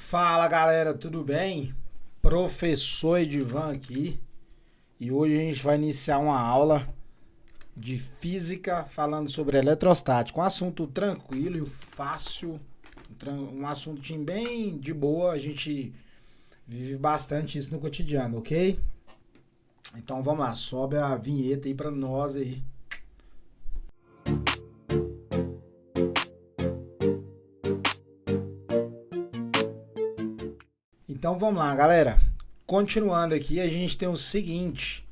Fala galera, tudo bem? Professor Edivan aqui e hoje a gente vai iniciar uma aula de física falando sobre eletrostática. Um assunto tranquilo e fácil, um assunto bem de boa, a gente vive bastante isso no cotidiano, ok? Então vamos lá, sobe a vinheta aí pra nós aí. Então vamos lá, galera. Continuando aqui, a gente tem o seguinte.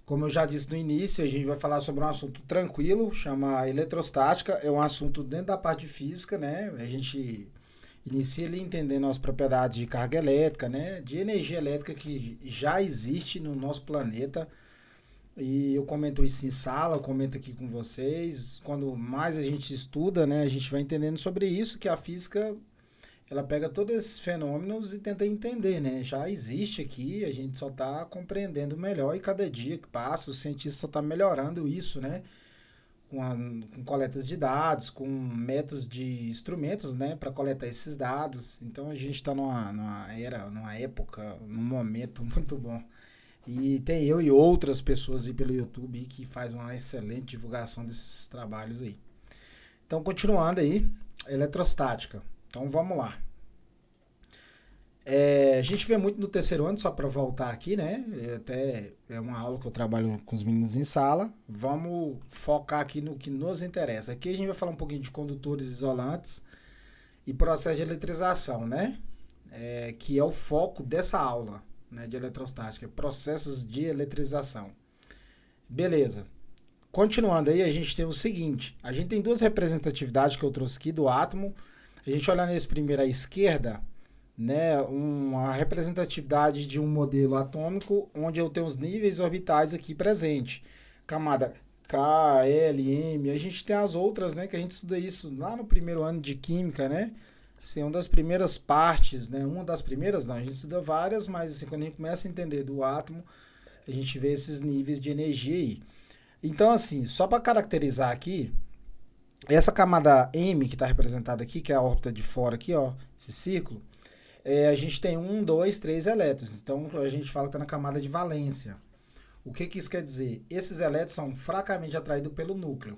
Como eu já disse no início, a gente vai falar sobre um assunto tranquilo, chama eletrostática. É um assunto dentro da parte de física, né? A gente inicia ali entendendo as propriedades de carga elétrica, né? De energia elétrica que já existe no nosso planeta. E eu comento isso em sala, eu comento aqui com vocês. Quando mais a gente estuda, né? A gente vai entendendo sobre isso, que a física ela pega todos esses fenômenos e tenta entender, né? Já existe aqui, a gente só está compreendendo melhor e cada dia que passa, o cientista só está melhorando isso, né? Com coletas de dados, com métodos de instrumentos, né? Para coletar esses dados. Então a gente está numa era, numa época, num momento muito bom. E tem eu e outras pessoas aí pelo YouTube que fazem uma excelente divulgação desses trabalhos aí. Então, continuando aí, eletrostática. Então vamos lá. A gente vê muito no terceiro ano, só para voltar aqui, né? Até é uma aula que eu trabalho com os meninos em sala. Vamos focar aqui no que nos interessa. Aqui a gente vai falar um pouquinho de condutores isolantes e processo de eletrização, né? Que é o foco dessa aula, né, de eletrostática, processos de eletrização. Beleza. Continuando aí, a gente tem o seguinte: a gente tem duas representatividades que eu trouxe aqui do átomo. A gente olha nesse primeiro à esquerda, né, uma representatividade de um modelo atômico onde eu tenho os níveis orbitais aqui presente. Camada K, L, M. A gente tem as outras, né, que a gente estuda isso lá no primeiro ano de química, né? Assim, uma das primeiras partes, né? Uma das primeiras, não, a gente estuda várias, mas assim, quando a gente começa a entender do átomo, a gente vê esses níveis de energia aí. Então, assim, só para caracterizar aqui, essa camada M que está representada aqui, que é a órbita de fora aqui, ó, esse círculo, a gente tem um, dois, três elétrons. Então a gente fala que está na camada de valência. O que, que isso quer dizer? Esses elétrons são fracamente atraídos pelo núcleo.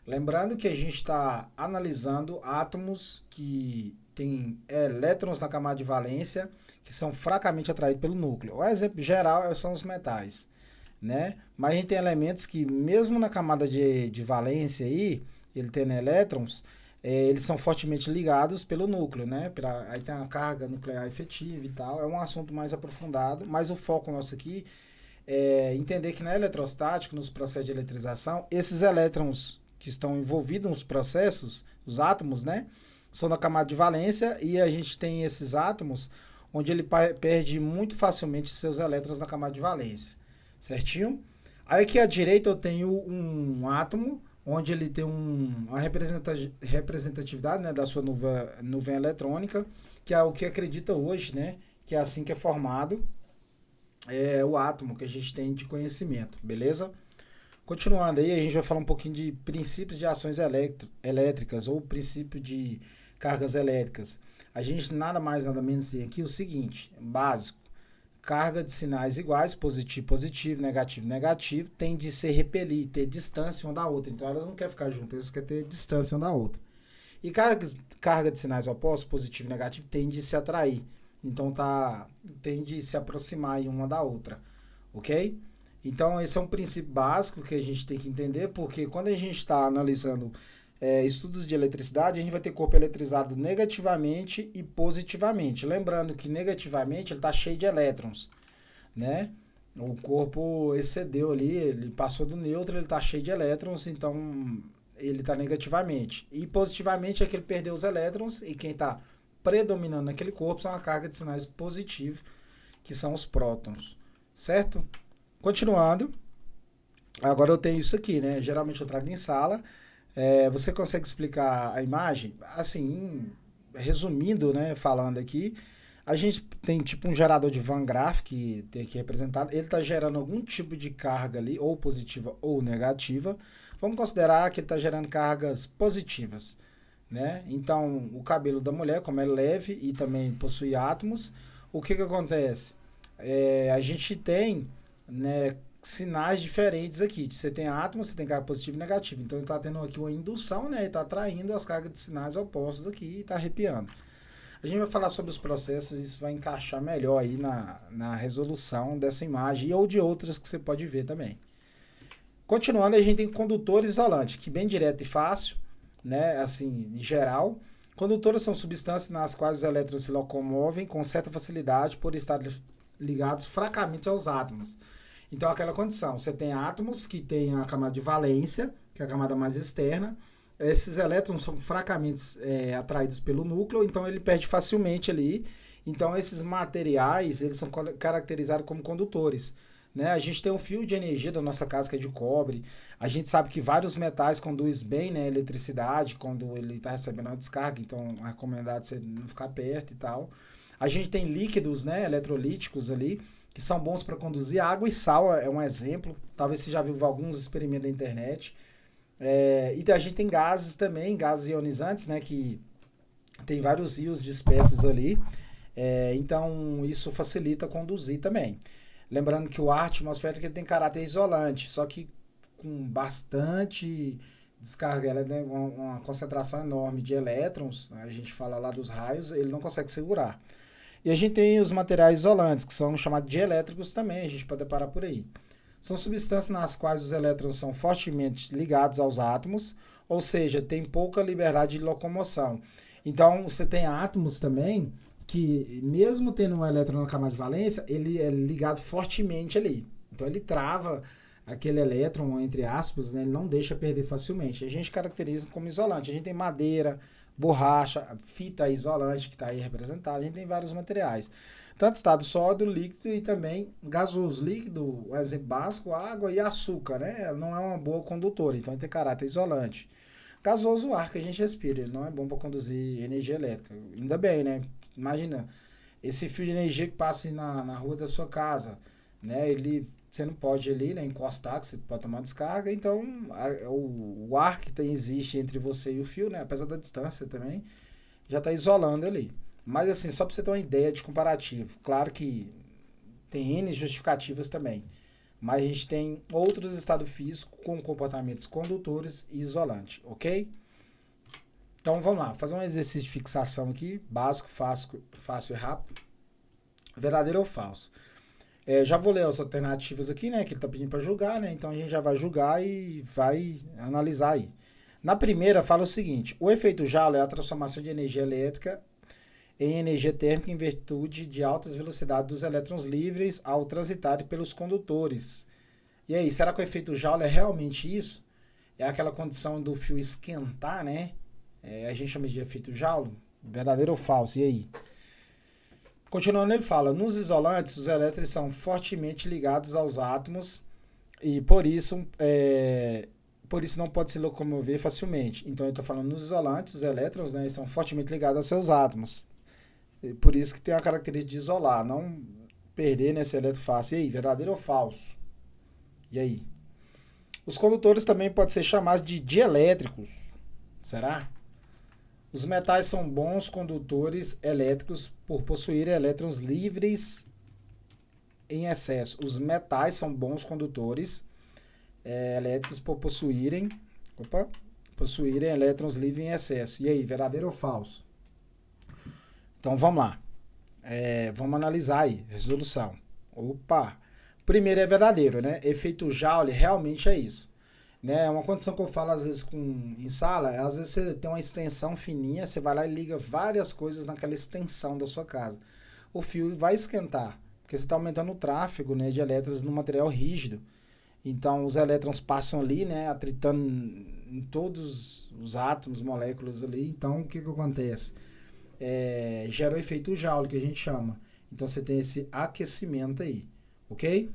Lembrando que a gente está analisando átomos que têm elétrons na camada de valência que são fracamente atraídos pelo núcleo. O exemplo geral são os metais, né? Mas a gente tem elementos que mesmo na camada de valência aí, ele tendo elétrons, eles são fortemente ligados pelo núcleo, né? Aí tem a carga nuclear efetiva e tal. É um assunto mais aprofundado, mas o foco nosso aqui é entender que na eletrostática, nos processos de eletrização, esses elétrons que estão envolvidos nos processos, os átomos, né? São da camada de valência e a gente tem esses átomos onde ele perde muito facilmente seus elétrons na camada de valência, certinho? Aí aqui à direita eu tenho um átomo onde ele tem uma representatividade, né, da sua nuvem eletrônica, que é o que acredita hoje, né, que é assim que é formado o átomo que a gente tem de conhecimento, beleza? Continuando aí, a gente vai falar um pouquinho de princípios de ações elétricas ou princípio de cargas elétricas. A gente nada mais, nada menos tem aqui o seguinte, básico: carga de sinais iguais, positivo, positivo, negativo, negativo, tem de se repelir, ter distância uma da outra. Então elas não querem ficar juntas, elas querem ter distância uma da outra. E carga de sinais opostos, positivo e negativo, tem de se atrair. Então tem de se aproximar uma da outra, ok? Então esse é um princípio básico que a gente tem que entender, porque quando a gente está analisando estudos de eletricidade, a gente vai ter corpo eletrizado negativamente e positivamente. Lembrando que negativamente ele está cheio de elétrons, né? O corpo excedeu ali, ele passou do neutro, ele está cheio de elétrons, então ele está negativamente. E positivamente é que ele perdeu os elétrons e quem está predominando naquele corpo são a carga de sinais positivos, que são os prótons, certo? Continuando, agora eu tenho isso aqui, né? Geralmente eu trago em sala. Você consegue explicar a imagem? Assim, resumindo, né, falando aqui, a gente tem tipo um gerador de Van Graaff que tem aqui representado. Ele está gerando algum tipo de carga ali, ou positiva ou negativa. Vamos considerar que ele está gerando cargas positivas, né? Então, o cabelo da mulher, como é leve e também possui átomos, o que que acontece? A gente tem, né, sinais diferentes aqui. Você tem átomos, você tem carga positiva e negativa. Então, está tendo aqui uma indução, né? E está atraindo as cargas de sinais opostos aqui e está arrepiando. A gente vai falar sobre os processos e isso vai encaixar melhor aí na resolução dessa imagem ou de outras que você pode ver também. Continuando, a gente tem condutor isolante, que bem direto e fácil, né? Assim, em geral. Condutores são substâncias nas quais os elétrons se locomovem com certa facilidade por estar ligados fracamente aos átomos. Então, aquela condição, você tem átomos que têm a camada de valência, que é a camada mais externa. Esses elétrons são fracamente atraídos pelo núcleo, então ele perde facilmente ali. Então, esses materiais, eles são caracterizados como condutores. Né? A gente tem um fio de energia da nossa casa que é de cobre. A gente sabe que vários metais conduzem bem, né, eletricidade quando ele está recebendo uma descarga, então é recomendado você não ficar perto e tal. A gente tem líquidos, né, eletrolíticos ali, que são bons para conduzir. Água e sal é um exemplo. Talvez você já viu alguns experimentos na internet. E a gente tem gases também, gases ionizantes, né, que tem vários rios de espécies ali. Então, isso facilita conduzir também. Lembrando que o ar atmosférico ele tem caráter isolante, só que com bastante descarga, ela tem uma concentração enorme de elétrons, a gente fala lá dos raios, ele não consegue segurar. E a gente tem os materiais isolantes, que são chamados de elétricos também, a gente pode parar por aí. São substâncias nas quais os elétrons são fortemente ligados aos átomos, ou seja, tem pouca liberdade de locomoção. Então, você tem átomos também que, mesmo tendo um elétron na camada de valência, ele é ligado fortemente ali. Então, ele trava aquele elétron, entre aspas, né, ele não deixa perder facilmente. A gente caracteriza como isolante. A gente tem madeira, borracha, fita isolante, que está aí representada. A gente tem vários materiais. Tanto estado sólido, líquido e também gasoso. Líquido, o exemplo básico, água e açúcar, né? Não é uma boa condutora, então ele tem caráter isolante. Gasoso, o ar que a gente respira, ele não é bom para conduzir energia elétrica. Ainda bem, né? Imagina, esse fio de energia que passa na rua da sua casa, né? Você não pode ali, né, encostar, que você pode tomar descarga, então o ar que existe entre você e o fio, né? Apesar da distância também, já está isolando ali. Mas assim, só para você ter uma ideia de comparativo. Claro que tem N justificativas também. Mas a gente tem outros estados físicos com comportamentos condutores e isolantes, ok? Então vamos lá, fazer um exercício de fixação aqui, básico, fácil e rápido. Verdadeiro ou falso? Já vou ler as alternativas aqui, né? Que ele está pedindo para julgar, né? Então a gente já vai julgar e vai analisar aí. Na primeira, fala o seguinte: o efeito Joule é a transformação de energia elétrica em energia térmica em virtude de altas velocidades dos elétrons livres ao transitarem pelos condutores. E aí, será que o efeito Joule é realmente isso? É aquela condição do fio esquentar, né? A gente chama de efeito Joule. Verdadeiro ou falso? E aí? Continuando, ele fala: nos isolantes, os elétrons são fortemente ligados aos átomos e por isso não pode se locomover facilmente. Então, ele está falando nos isolantes, os elétrons, né, são fortemente ligados aos seus átomos. Por isso que tem a característica de isolar, não perder nesse elétron fácil. E aí, verdadeiro ou falso? E aí? Os condutores também podem ser chamados de dielétricos. Será? Os metais são bons condutores elétricos por possuírem elétrons livres em excesso. Os metais são bons condutores elétricos por possuírem elétrons livres em excesso. E aí, verdadeiro ou falso? Então vamos lá. Vamos analisar aí. Resolução. Primeiro é verdadeiro, né? Efeito Joule realmente é isso. Né? É uma condição que eu falo às vezes em sala. Às vezes você tem uma extensão fininha, você vai lá e liga várias coisas naquela extensão da sua casa. O fio vai esquentar, porque você está aumentando o tráfego, né, de elétrons no material rígido. Então os elétrons passam ali, né, atritando em todos os átomos, moléculas ali. Então o que acontece? Gera o efeito Joule, que a gente chama. Então você tem esse aquecimento aí, ok?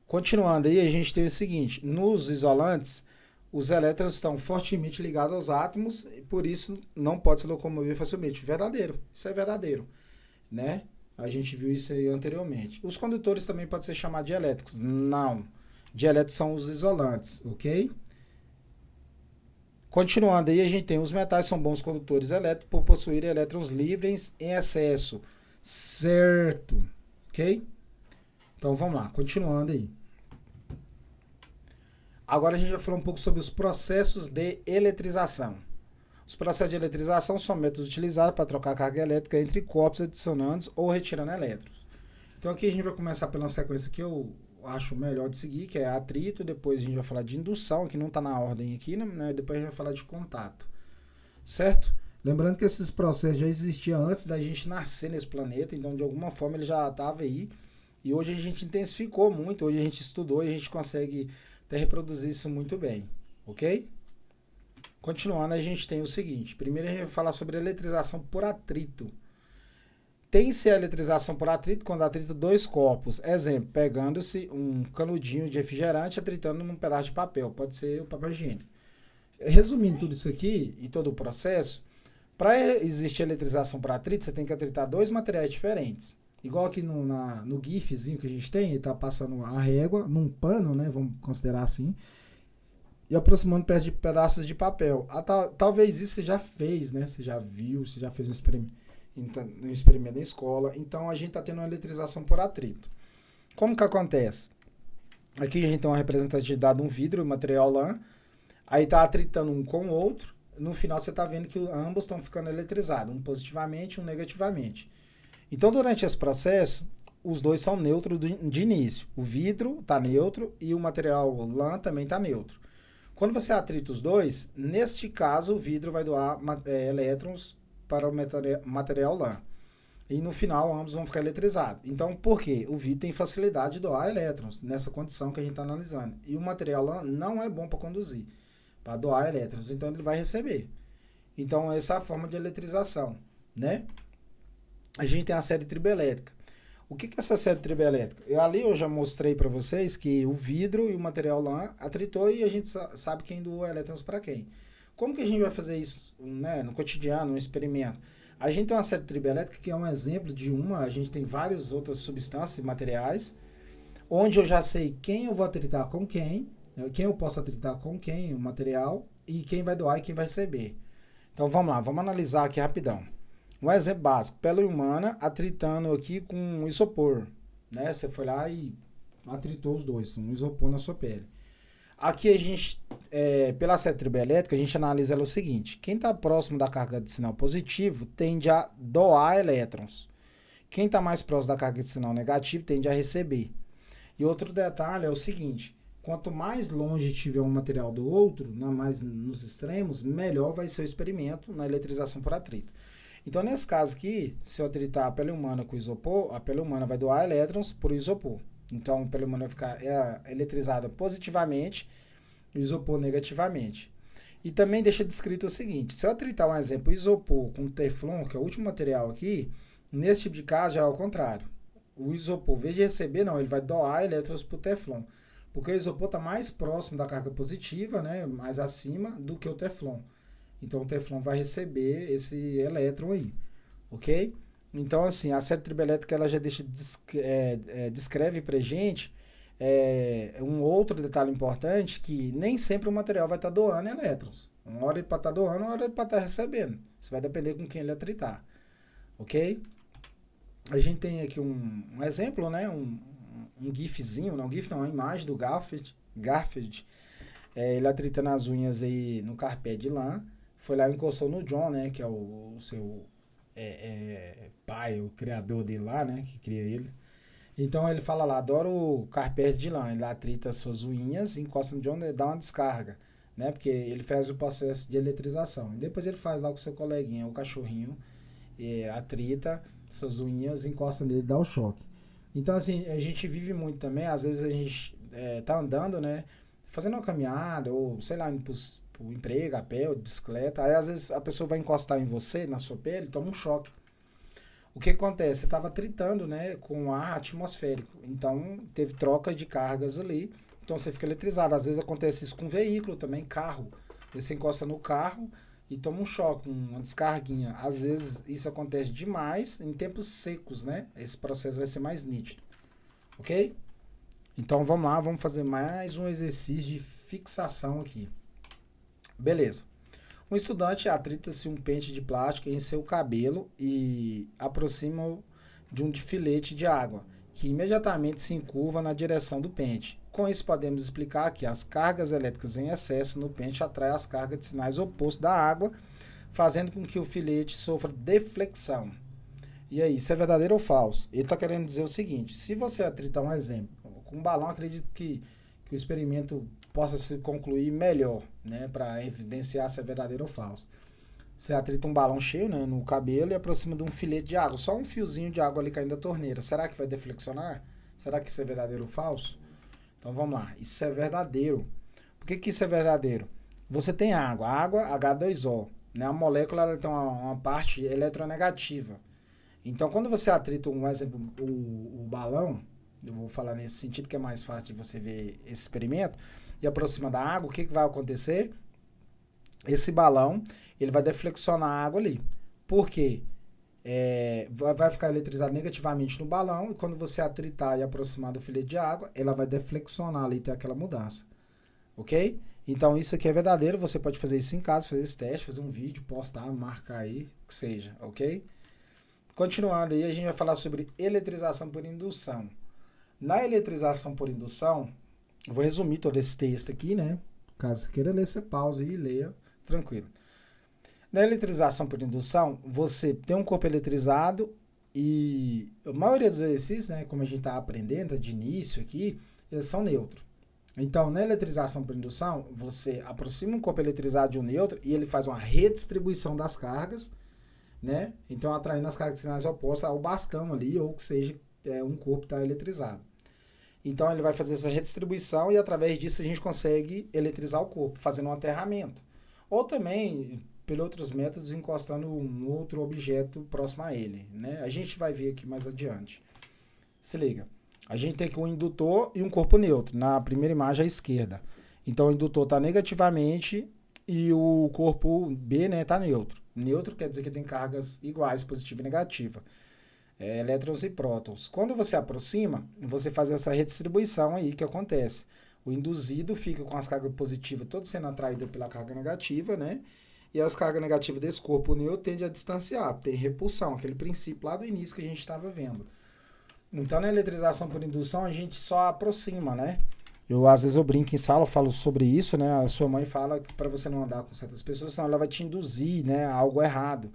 Continuando aí, a gente tem o seguinte: nos isolantes, os elétrons estão fortemente ligados aos átomos e por isso não pode se locomover facilmente. Verdadeiro, isso é verdadeiro, né? A gente viu isso aí anteriormente. Os condutores também podem ser chamados de elétricos. Não, dielétricos são os isolantes, ok? Continuando aí, a gente tem os metais são bons condutores elétricos por possuírem elétrons livres em excesso. Certo. Ok? Então vamos lá, continuando aí. Agora a gente vai falar um pouco sobre os processos de eletrização. Os processos de eletrização são métodos utilizados para trocar carga elétrica entre corpos adicionantes ou retirando elétrons. Então aqui a gente vai começar pela sequência que eu acho melhor de seguir, que é atrito, depois a gente vai falar de indução, que não está na ordem aqui, né? Depois a gente vai falar de contato. Certo? Lembrando que esses processos já existiam antes da gente nascer nesse planeta, então de alguma forma ele já estava aí. E hoje a gente intensificou muito, hoje a gente estudou e a gente consegue até reproduzir isso muito bem, ok? Continuando, a gente tem o seguinte. Primeiro a gente vai falar sobre eletrização por atrito. Tem-se a eletrização por atrito quando atrita dois corpos. Exemplo, pegando-se um canudinho de refrigerante atritando num pedaço de papel. Pode ser o papel higiênico. Resumindo tudo isso aqui e todo o processo, para existir eletrização por atrito, você tem que atritar dois materiais diferentes. Igual aqui no GIFzinho que a gente tem, ele está passando a régua num pano, né? Vamos considerar assim. E aproximando perto de pedaços de papel. Talvez isso você já fez, né? Você já viu, você já fez um experimento na escola. Então a gente está tendo uma eletrização por atrito. Como que acontece? Aqui a gente tem uma representatividade de um vidro, um material lã. Aí está atritando um com o outro. No final você está vendo que ambos estão ficando eletrizados, um positivamente e um negativamente. Então durante esse processo, os dois são neutros de início. O vidro está neutro e o material lã também está neutro. Quando você atrita os dois, neste caso o vidro vai doar elétrons para o material lã. E no final ambos vão ficar eletrizados. Então por quê? O vidro tem facilidade de doar elétrons nessa condição que a gente está analisando. E o material lã não é bom para conduzir, para doar elétrons. Então ele vai receber. Então essa é a forma de eletrização, né? A gente tem a série triboelétrica. O que é essa série triboelétrica? Eu já mostrei para vocês que o vidro e o material lã atritou e a gente sabe quem doou elétrons para quem. Como que a gente vai fazer isso, né, no cotidiano, no experimento? A gente tem uma série triboelétrica que é um exemplo de a gente tem várias outras substâncias e materiais, onde eu já sei quem eu vou atritar com quem eu posso atritar com quem, o material, e quem vai doar e quem vai receber. Então vamos lá, vamos analisar aqui rapidão. Um exemplo básico, pele humana atritando aqui com um isopor, né? Você foi lá e atritou os dois, um isopor na sua pele. Aqui a gente, pela série triboelétrica, a gente analisa ela o seguinte, quem está próximo da carga de sinal positivo tende a doar elétrons. Quem está mais próximo da carga de sinal negativo tende a receber. E outro detalhe é o seguinte, quanto mais longe tiver um material do outro, mais nos extremos, melhor vai ser o experimento na eletrização por atrito. Então, nesse caso aqui, se eu atritar a pele humana com isopor, a pele humana vai doar elétrons por isopor. Então, a pele humana vai ficar eletrizada positivamente e o isopor negativamente. E também deixa descrito o seguinte, se eu atritar um exemplo, isopor com teflon, que é o último material aqui, nesse tipo de caso já é ao contrário. O isopor, em vez de receber, não, ele vai doar elétrons para o teflon. Porque o isopor está mais próximo da carga positiva, né, mais acima do que o teflon. Então o teflon vai receber esse elétron aí, ok? Então assim, a série triboelétrica ela já descreve pra gente um outro detalhe importante, que nem sempre o material vai estar doando elétrons. Uma hora ele pode estar doando, uma hora ele pode estar recebendo. Isso vai depender com quem ele atritar, ok? A gente tem aqui um exemplo, né? Um gifzinho, não GIF não, uma imagem do Garfield, ele atritando as unhas aí no carpete de lã. Foi lá e encostou no John, né, que é o seu pai, o criador dele lá, né, que cria ele. Então ele fala lá, adoro o carpete de lã, ele atrita as suas unhas, encosta no John e dá uma descarga, né, porque ele faz o processo de eletrização. E depois ele faz lá com o seu coleguinha, o cachorrinho, atrita suas unhas, encosta nele e dá o choque. Então assim, a gente vive muito também, às vezes a gente tá andando, né, fazendo uma caminhada, ou sei lá, indo pro emprego, a pé, ou de bicicleta, aí às vezes a pessoa vai encostar em você, na sua pele, toma um choque. O que acontece? Você estava tritando, né, com ar atmosférico, então teve troca de cargas ali, então você fica eletrizado. Às vezes acontece isso com veículo também, carro, você encosta no carro e toma um choque, uma descarguinha. Às vezes isso acontece demais em tempos secos, né, esse processo vai ser mais nítido, ok? Então vamos lá, vamos fazer mais um exercício de fixação aqui. Beleza. Um estudante atrita-se um pente de plástico em seu cabelo e aproxima de um filete de água, que imediatamente se encurva na direção do pente. Com isso, podemos explicar que as cargas elétricas em excesso no pente atraem as cargas de sinais opostos da água, fazendo com que o filete sofra deflexão. E aí, isso é verdadeiro ou falso? Ele está querendo dizer o seguinte: se você atritar um exemplo, com um balão, acredito que o experimento possa se concluir melhor, né, para evidenciar se é verdadeiro ou falso. Você atrita um balão cheio, né, no cabelo e aproxima de um filete de água, só um fiozinho de água ali caindo da torneira. Será que vai deflexionar? Será que isso é verdadeiro ou falso? Então vamos lá, isso é verdadeiro. Por que isso é verdadeiro? Você tem água, H2O, né, a molécula ela tem uma parte eletronegativa. Então quando você atrita, um exemplo, o balão, eu vou falar nesse sentido que é mais fácil de você ver esse experimento, e aproxima da água, o que vai acontecer? Esse balão, ele vai deflexionar a água ali. Por quê? Vai ficar eletrizado negativamente no balão, e quando você atritar e aproximar do filete de água, ela vai deflexionar ali e ter aquela mudança. Ok? Então isso aqui é verdadeiro, você pode fazer isso em casa, fazer esse teste, fazer um vídeo, postar, marcar aí, que seja, ok? Continuando aí, a gente vai falar sobre eletrização por indução. Na eletrização por indução, eu vou resumir todo esse texto aqui, né? Caso você queira ler, você pausa e leia, tranquilo. Na eletrização por indução, você tem um corpo eletrizado e a maioria dos exercícios, né, como a gente está aprendendo de início aqui, eles são neutros. Então, na eletrização por indução, você aproxima um corpo eletrizado de um neutro e ele faz uma redistribuição das cargas, né? Então, atraindo as cargas de sinais opostas ao bastão ali, ou que seja, um corpo está eletrizado. Então, ele vai fazer essa redistribuição e, através disso, a gente consegue eletrizar o corpo, fazendo um aterramento. Ou também, pelos outros métodos, encostando um outro objeto próximo a ele, né? A gente vai ver aqui mais adiante. Se liga. A gente tem aqui um indutor e um corpo neutro, na primeira imagem à esquerda. Então, o indutor está negativamente e o corpo B, né, está neutro. Neutro quer dizer que tem cargas iguais, positiva e negativa. Elétrons e prótons. Quando você aproxima, você faz essa redistribuição aí que acontece. O induzido fica com as cargas positivas todas sendo atraídas pela carga negativa, né? E as cargas negativas desse corpo neutro tendem a distanciar, tem repulsão, aquele princípio lá do início que a gente estava vendo. Então, na eletrização por indução, a gente só aproxima, né? Às vezes eu brinco em sala, eu falo sobre isso, né? A sua mãe fala que para você não andar com certas pessoas, senão ela vai te induzir, né, a algo errado.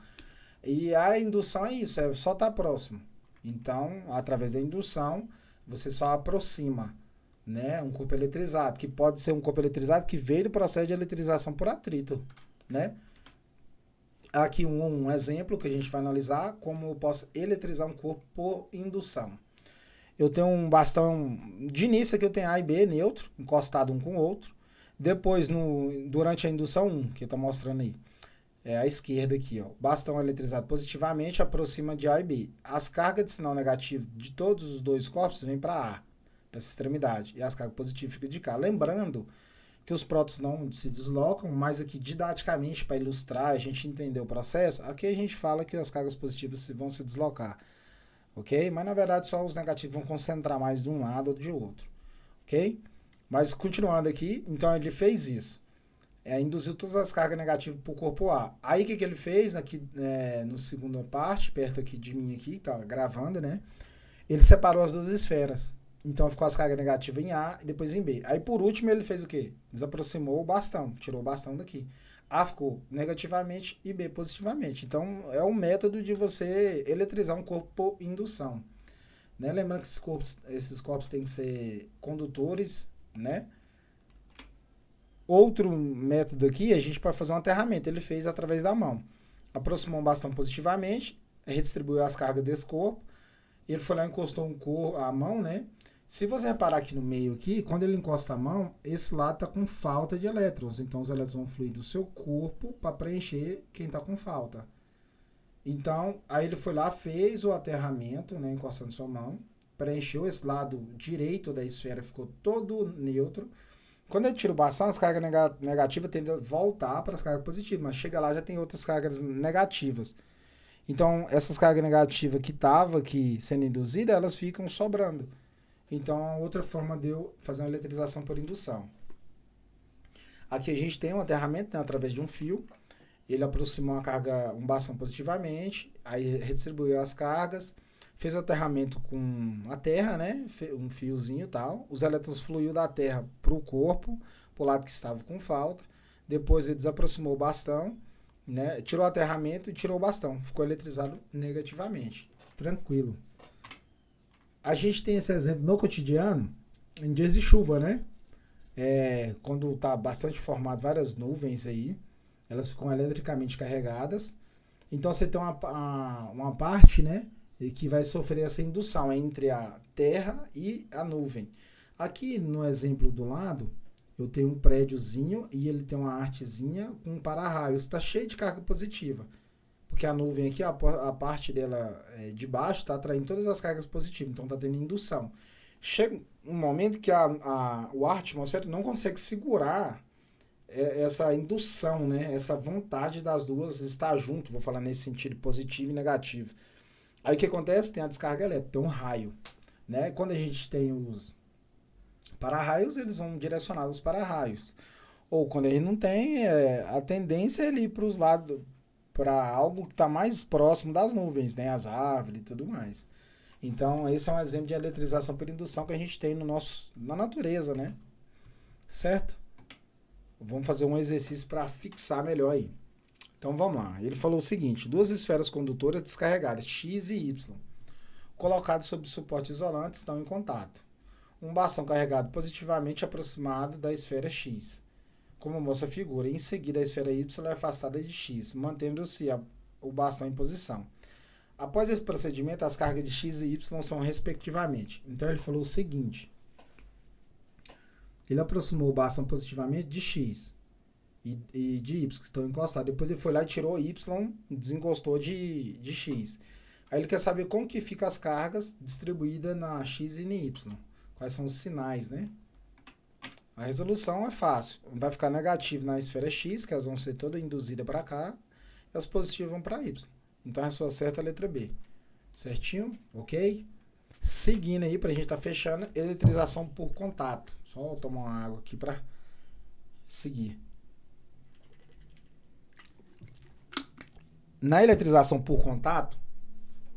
E a indução é isso, é só estar próximo. Então, através da indução, você só aproxima, né, um corpo eletrizado, que pode ser um corpo eletrizado que veio do processo de eletrização por atrito, né? Aqui um exemplo que a gente vai analisar, como eu posso eletrizar um corpo por indução. Eu tenho um bastão, de início aqui eu tenho A e B neutro, encostado um com o outro. Depois, durante a indução 1, que está mostrando aí, à esquerda aqui, ó, bastão eletrizado positivamente aproxima de A e B. As cargas de sinal negativo de todos os dois corpos vêm para A, para essa extremidade, e as cargas positivas ficam de cá. Lembrando que os prótons não se deslocam, mas aqui didaticamente, para ilustrar, a gente entender o processo, aqui a gente fala que as cargas positivas vão se deslocar. Ok? Mas na verdade só os negativos vão concentrar mais de um lado ou de outro. Ok? Mas continuando aqui, então ele fez isso. Induziu todas as cargas negativas para o corpo A. Aí o que ele fez? Aqui no segunda parte, perto aqui de mim aqui, tá gravando, né? Ele separou as duas esferas. Então ficou as cargas negativas em A e depois em B. Aí por último ele fez o quê? Desaproximou o bastão, tirou o bastão daqui. A ficou negativamente e B positivamente. Então, é um método de você eletrizar um corpo por indução. Né? Lembrando que esses corpos têm que ser condutores, né? Outro método aqui, a gente pode fazer um aterramento. Ele fez através da mão. Aproximou um bastão positivamente, redistribuiu as cargas desse corpo. Ele foi lá e encostou a mão, né? Se você reparar aqui no meio, aqui, quando ele encosta a mão, esse lado está com falta de elétrons. Então, os elétrons vão fluir do seu corpo para preencher quem está com falta. Então, aí ele foi lá, fez o aterramento, né, encostando sua mão, preencheu esse lado direito da esfera, ficou todo neutro. Quando ele tira o bastão, as cargas negativas tendem a voltar para as cargas positivas, mas chega lá já tem outras cargas negativas. Então, essas cargas negativas que estavam aqui sendo induzidas, elas ficam sobrando. Então, outra forma de eu fazer uma eletrização por indução. Aqui a gente tem um aterramento, né, através de um fio. Ele aproximou uma carga, um bastão positivamente, aí redistribuiu as cargas, fez o aterramento com a terra, né? Um fiozinho e tal. Os elétrons fluiu da terra para o corpo, para o lado que estava com falta. Depois ele desaproximou o bastão, né? Tirou o aterramento e tirou o bastão. Ficou eletrizado negativamente. Tranquilo. A gente tem esse exemplo no cotidiano, em dias de chuva, né? Quando está bastante formado várias nuvens aí, elas ficam eletricamente carregadas. Então você tem uma parte, né, que vai sofrer essa indução entre a terra e a nuvem. Aqui no exemplo do lado, eu tenho um prédiozinho e ele tem uma artezinha com um para-raios. Está cheio de carga positiva. Porque a nuvem aqui, a parte dela de baixo, está atraindo todas as cargas positivas. Então está tendo indução. Chega um momento que o ar atmosférico não consegue segurar essa indução, né? Essa vontade das duas estar junto. Vou falar nesse sentido positivo e negativo. Aí o que acontece? Tem a descarga elétrica, tem um raio. Né? Quando a gente tem os para-raios, eles vão direcionados os para-raios. Ou quando a gente não tem, a tendência é ir para os lados, para algo que está mais próximo das nuvens, né? As árvores e tudo mais. Então, esse é um exemplo de eletrização por indução que a gente tem na natureza, né? Certo? Vamos fazer um exercício para fixar melhor aí. Então, vamos lá. Ele falou o seguinte: duas esferas condutoras descarregadas, X e Y, colocadas sobre suporte isolante, estão em contato. Um bastão carregado positivamente aproximado da esfera X, como mostra a figura. Em seguida, a esfera Y é afastada de X, mantendo-se o bastão em posição. Após esse procedimento, as cargas de X e Y são respectivamente. Então, ele falou o seguinte: ele aproximou o bastão positivamente de X e de Y, que estão encostados. Depois ele foi lá e tirou Y, desencostou de X. Aí ele quer saber como que ficam as cargas distribuídas na X e na Y. Quais são os sinais, né? A resolução é fácil. Vai ficar negativo na esfera X, que elas vão ser todas induzidas para cá, e as positivas vão para Y. Então a resposta certa é a letra B. Certinho? Ok? Seguindo aí, para a gente estar fechando, eletrização por contato. Só tomar uma água aqui para seguir. Na eletrização por contato,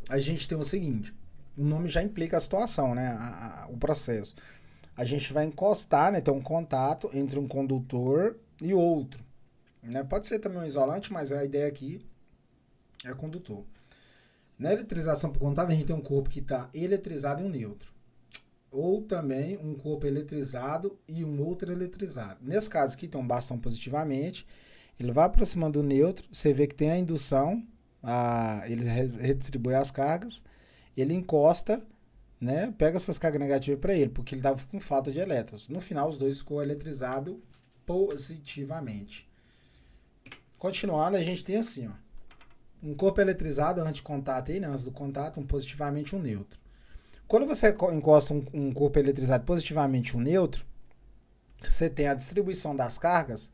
a gente tem o seguinte: o nome já implica a situação, né? O processo. A gente vai encostar, né? Tem um contato entre um condutor e outro. Né? Pode ser também um isolante, mas a ideia aqui é condutor. Na eletrização por contato, a gente tem um corpo que está eletrizado e um neutro. Ou também um corpo eletrizado e um outro eletrizado. Nesse caso aqui, tem um bastão positivamente. Ele vai aproximando do neutro. Você vê que tem a indução. Ele redistribui as cargas. Ele encosta, né? Pega essas cargas negativas para ele, porque ele estava com falta de elétrons. No final, os dois ficou eletrizados positivamente. Continuando, a gente tem assim, ó. Um corpo eletrizado antes de contato aí, né? Antes do contato, um positivamente e um neutro. Quando você encosta um corpo eletrizado positivamente e um neutro, você tem a distribuição das cargas.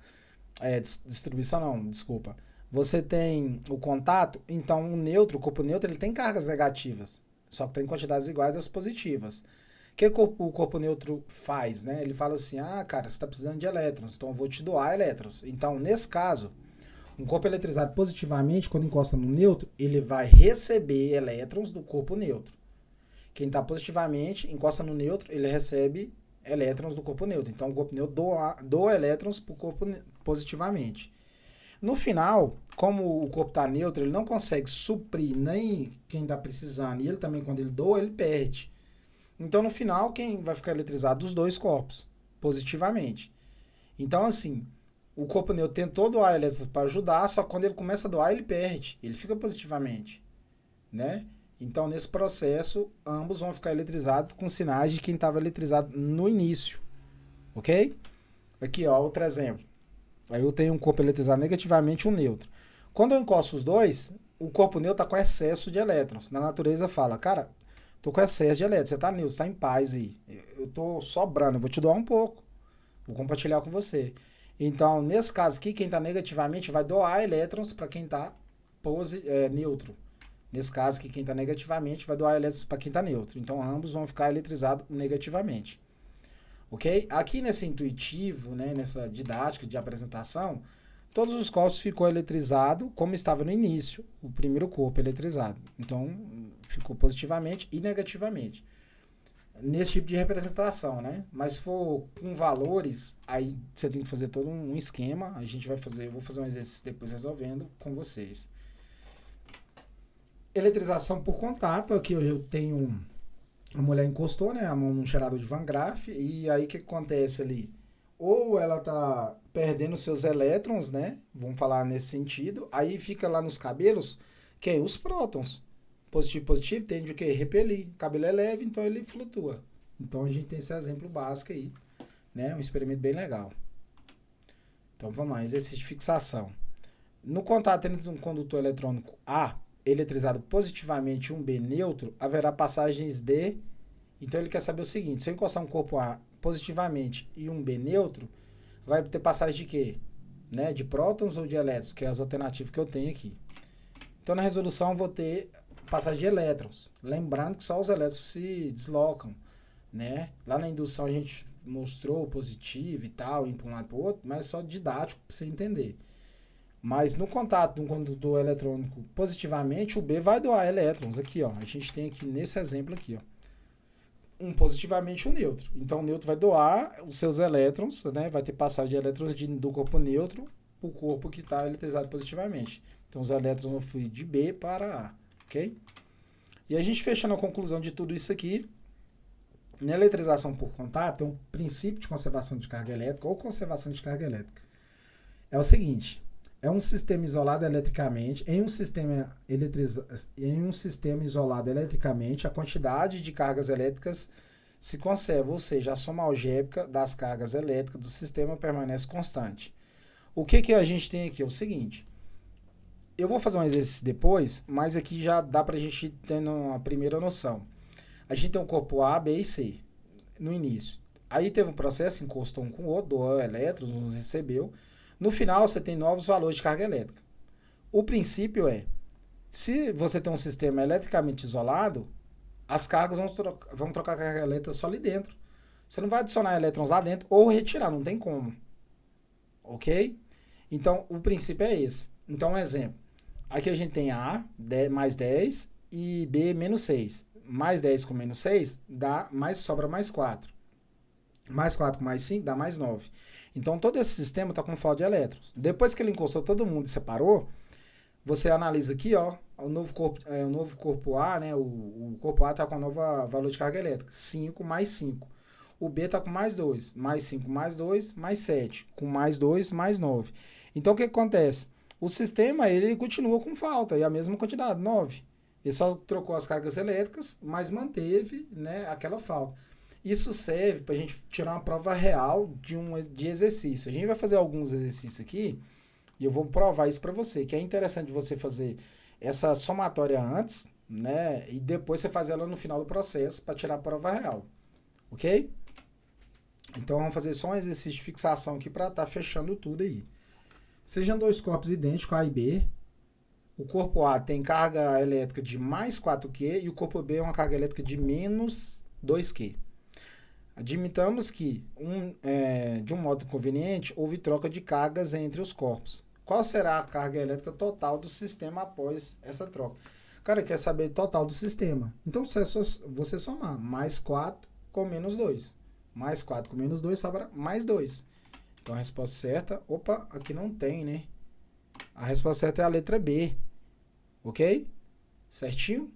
Distribuição não, desculpa. Você tem o contato, então o corpo neutro, ele tem cargas negativas, só que tem quantidades iguais das positivas. O que o corpo neutro faz, né? Ele fala assim: cara, você está precisando de elétrons, então eu vou te doar elétrons. Então, nesse caso, um corpo eletrizado positivamente, quando encosta no neutro, ele vai receber elétrons do corpo neutro. Quem está positivamente, encosta no neutro, ele recebe elétrons do corpo neutro. Então, o corpo neutro doa elétrons para o corpo positivamente. No final, como o corpo está neutro, ele não consegue suprir nem quem está precisando. E ele também, quando ele doa, ele perde. Então, no final, quem vai ficar eletrizado? Os dois corpos, positivamente. Então, assim, o corpo neutro tentou doar elétrons para ajudar, só que quando ele começa a doar, ele perde. Ele fica positivamente, né? Então, nesse processo, ambos vão ficar eletrizados com sinais de quem estava eletrizado no início. Ok? Aqui, ó, outro exemplo. Aí eu tenho um corpo eletrizado negativamente e um neutro. Quando eu encosto os dois, o corpo neutro está com excesso de elétrons. Na natureza fala: cara, tô com excesso de elétrons, você está neutro, você está em paz aí. Eu tô sobrando, eu vou te doar um pouco. Vou compartilhar com você. Então, nesse caso aqui, quem está negativamente vai doar elétrons para quem está neutro. Nesse caso aqui, quem está negativamente vai doar elétrons para quem está neutro. Então, ambos vão ficar eletrizados negativamente. Ok? Aqui nesse intuitivo, né, nessa didática de apresentação, todos os corpos ficou eletrizado como estava no início, o primeiro corpo eletrizado. Então, ficou positivamente e negativamente. Nesse tipo de representação, né? Mas se for com valores, aí você tem que fazer todo um esquema. A gente vai fazer, eu vou fazer um exercício depois resolvendo com vocês. Eletrização por contato, aqui eu tenho, a mulher encostou, né, a mão num gerador de Van Graff, e aí o que acontece ali? Ou ela tá perdendo seus elétrons, né? Vamos falar nesse sentido. Aí fica lá nos cabelos, que é os prótons. Positivo, tende o quê? Repelir. O cabelo é leve, então ele flutua. Então a gente tem esse exemplo básico aí, né? Um experimento bem legal. Então vamos lá, exercício de fixação. No contato entre um condutor eletrônico A, eletrizado positivamente, e um B neutro, haverá passagens de... Então ele quer saber o seguinte, se eu encostar um corpo A positivamente e um B neutro, vai ter passagem de quê? Né? De prótons ou de elétrons, que é as alternativas que eu tenho aqui. Então na resolução eu vou ter passagem de elétrons. Lembrando que só os elétrons se deslocam, né? Lá na indução a gente mostrou o positivo e tal, indo para um lado para o outro, mas é só didático para você entender. Mas no contato de um condutor eletrônico positivamente, o B vai doar elétrons. Aqui, ó. A gente tem aqui nesse exemplo aqui, ó. Um positivamente e um neutro. Então o neutro vai doar os seus elétrons, né? Vai ter passagem de elétrons do corpo neutro para o corpo que está eletrizado positivamente. Então os elétrons vão fluir de B para A, ok? E a gente fechando a conclusão de tudo isso aqui, na eletrização por contato tem um princípio de conservação de carga elétrica ou conservação de carga elétrica. É o seguinte, é um sistema isolado eletricamente, em um sistema isolado eletricamente, a quantidade de cargas elétricas se conserva, ou seja, a soma algébrica das cargas elétricas do sistema permanece constante. O que a gente tem aqui? É o seguinte, eu vou fazer um exercício depois, mas aqui já dá para a gente ter uma primeira noção. A gente tem um corpo A, B e C no início. Aí teve um processo, encostou um com o outro, doou elétrons, uns recebeu. No final, você tem novos valores de carga elétrica. O princípio é, se você tem um sistema eletricamente isolado, as cargas vão trocar a carga elétrica só ali dentro. Você não vai adicionar elétrons lá dentro ou retirar, não tem como. Ok? Então, o princípio é esse. Então, um exemplo. Aqui a gente tem A mais 10 e B menos 6. Mais 10 com menos 6 dá sobra mais 4. Mais 4 com mais 5 dá mais 9. Então, todo esse sistema está com falta de elétrons. Depois que ele encostou todo mundo e separou, você analisa aqui, ó, o novo corpo A, né? O corpo A está com um novo valor de carga elétrica. 5 mais 5. O B está com mais 2. Mais 5 mais 2, mais 7. Com mais 2, mais 9. Então, o que acontece? O sistema, ele continua com falta. E a mesma quantidade, 9. Ele só trocou as cargas elétricas, mas manteve, né, aquela falta. Isso serve para a gente tirar uma prova real de exercício. A gente vai fazer alguns exercícios aqui e eu vou provar isso para você, que é interessante você fazer essa somatória antes, né, e depois você fazer ela no final do processo para tirar a prova real. Ok? Então vamos fazer só um exercício de fixação aqui para estar fechando tudo aí. Sejam dois corpos idênticos, A e B. O corpo A tem carga elétrica de mais 4Q e o corpo B é uma carga elétrica de menos 2Q. Admitamos que, de um modo conveniente, houve troca de cargas entre os corpos. Qual será a carga elétrica total do sistema após essa troca? Cara, quer saber o total do sistema. Então, você somar mais 4 com menos 2. Mais 4 com menos 2 sobra mais 2. Então, a resposta certa... Opa, aqui não tem, né? A resposta certa é a letra B. Ok? Certinho?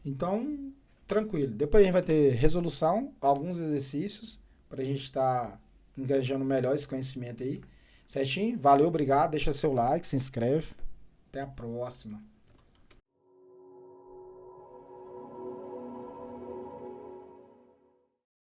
Então... tranquilo. Depois a gente vai ter resolução, alguns exercícios, para a gente estar engajando melhor esse conhecimento aí. Certinho? Valeu, obrigado. Deixa seu like, se inscreve. Até a próxima.